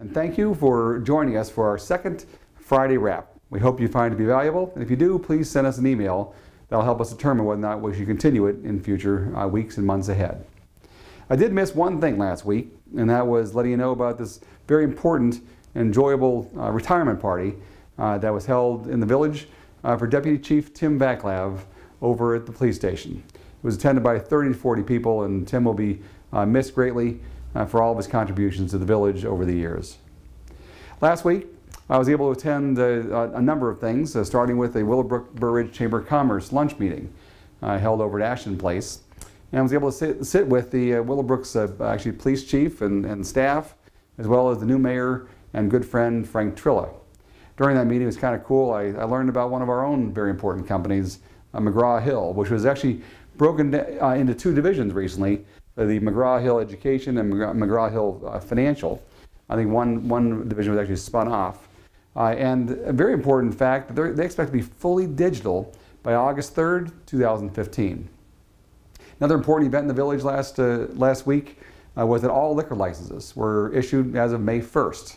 and thank you for joining us for our second Friday wrap. We hope you find it to be valuable, and if you do, please send us an email. That'll help us determine whether or not we should continue it in future weeks and months ahead. I did miss one thing last week, and that was letting you know about this very important and enjoyable retirement party that was held in the village for Deputy Chief Tim Vaclav over at the police station. It was attended by 30 to 40 people, and Tim will be missed greatly for all of his contributions to the village over the years. Last week, I was able to attend a number of things, starting with a Willowbrook Burr Ridge Chamber of Commerce lunch meeting held over at Ashton Place. And I was able to sit with the Willowbrook's actually police chief and staff, as well as the new mayor and good friend Frank Trilla. During that meeting, it was kind of cool. I learned about one of our own very important companies, McGraw-Hill, which was actually broken into two divisions recently, the McGraw-Hill Education and McGraw-Hill Financial. I think one division was actually spun off. And a very important fact, they expect to be fully digital by August 3rd, 2015. Another important event in the village last week was that all liquor licenses were issued as of May 1st.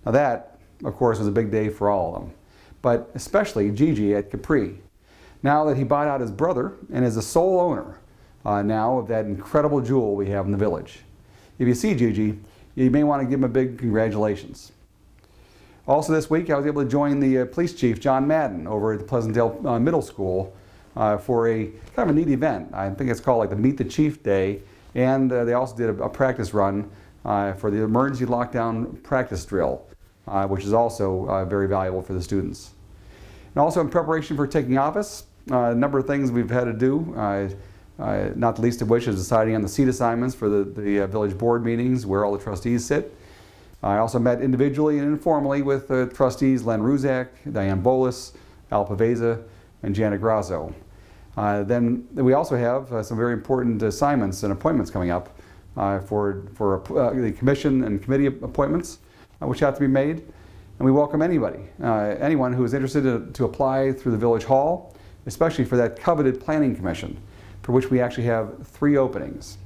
Now that, of course, was a big day for all of them, but especially Gigi at Capri. Now that he bought out his brother and is the sole owner now of that incredible jewel we have in the village. If you see Gigi, you may want to give him a big congratulations. Also this week, I was able to join the police chief, John Madden, over at the Pleasantdale Middle School for a kind of a neat event. I think it's called like the Meet the Chief Day, and they also did a practice run for the emergency lockdown practice drill, which is also very valuable for the students. And also in preparation for taking office, a number of things we've had to do, not the least of which is deciding on the seat assignments for the village board meetings where all the trustees sit. I also met individually and informally with trustees Len Ruzak, Diane Bolas, Al Paveza, and Janet Grasso. Then we also have some very important assignments and appointments coming up for the commission and committee appointments, which have to be made. And we welcome anybody, anyone who is interested to apply through the Village Hall, especially for that coveted planning commission, for which we actually have 3 openings.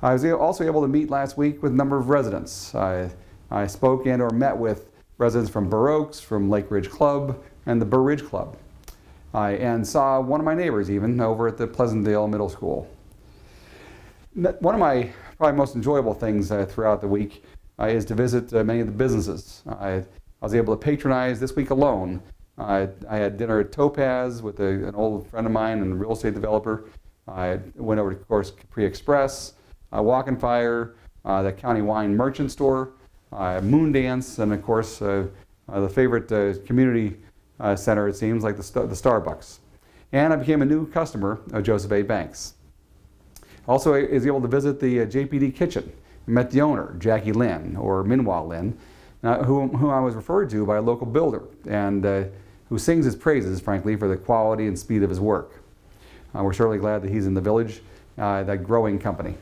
I was also able to meet last week with a number of residents. I spoke and or met with residents from Burr Oaks, from Lake Ridge Club, and the Burr Ridge Club. And saw one of my neighbors even over at the Pleasantdale Middle School. One of my probably most enjoyable things throughout the week is to visit many of the businesses. I was able to patronize this week alone. I had dinner at Topaz with an old friend of mine and a real estate developer. I went over to, of course, Capri Express, Walk and Fire, the County Wine Merchant Store, Moon Dance, and of course the favorite community center, it seems, like the Starbucks. And I became a new customer of Joseph A. Banks. Also, I was able to visit the JPD Kitchen. I met the owner, Jackie Lynn, or Minhwa Lynn, whom I was referred to by a local builder, and who sings his praises, frankly, for the quality and speed of his work. We're certainly glad that he's in the village, that growing company.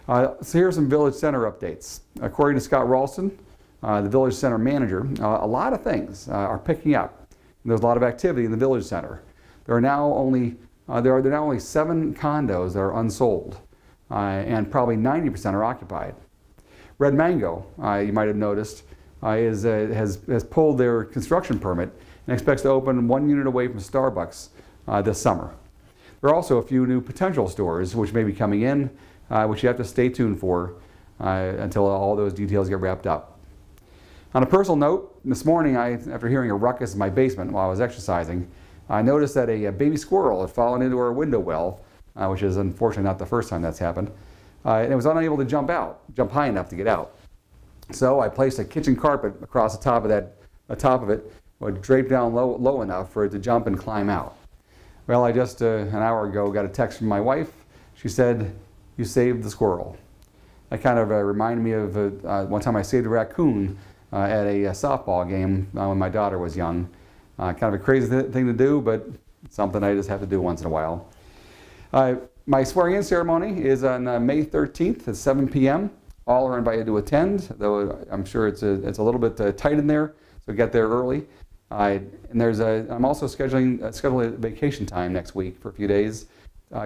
So here's some Village Center updates. According to Scott Ralston, the Village Center manager, a lot of things are picking up. There's a lot of activity in the Village Center. There are now only 7 condos that are unsold, and probably 90% are occupied. Red Mango, you might have noticed, has pulled their construction permit and expects to open 1 unit away from Starbucks this summer. There are also a few new potential stores which may be coming in, which you have to stay tuned for until all those details get wrapped up. On a personal note, this morning, after hearing a ruckus in my basement while I was exercising, I noticed that a baby squirrel had fallen into our window well, which is unfortunately not the first time that's happened, and it was unable to jump high enough to get out. So I placed a kitchen carpet across the top of it, draped down low enough for it to jump and climb out. Well, I just an hour ago got a text from my wife. She said, "You saved the squirrel." That kind of reminded me of one time I saved a raccoon at a softball game when my daughter was young. Kind of a crazy thing to do, but something I just have to do once in a while. My swearing-in ceremony is on May 13th at 7 p.m. All are invited to attend, though I'm sure it's a little bit tight in there, so get there early. I'm also scheduling a vacation time next week for a few days,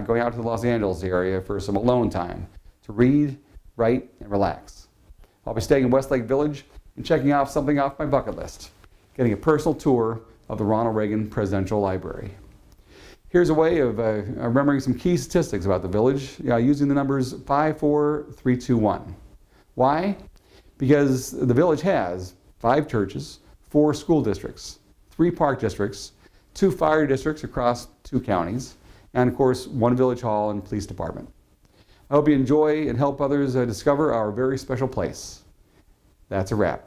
going out to the Los Angeles area for some alone time to read, write, and relax. I'll be staying in Westlake Village and checking off something off my bucket list, getting a personal tour of the Ronald Reagan Presidential Library. Here's a way of remembering some key statistics about the village using the numbers 54321. Why? Because the village has 5 churches, 4 school districts, 3 park districts, 2 fire districts across 2 counties, and of course 1 village hall and police department. I hope you enjoy and help others discover our very special place. That's a wrap.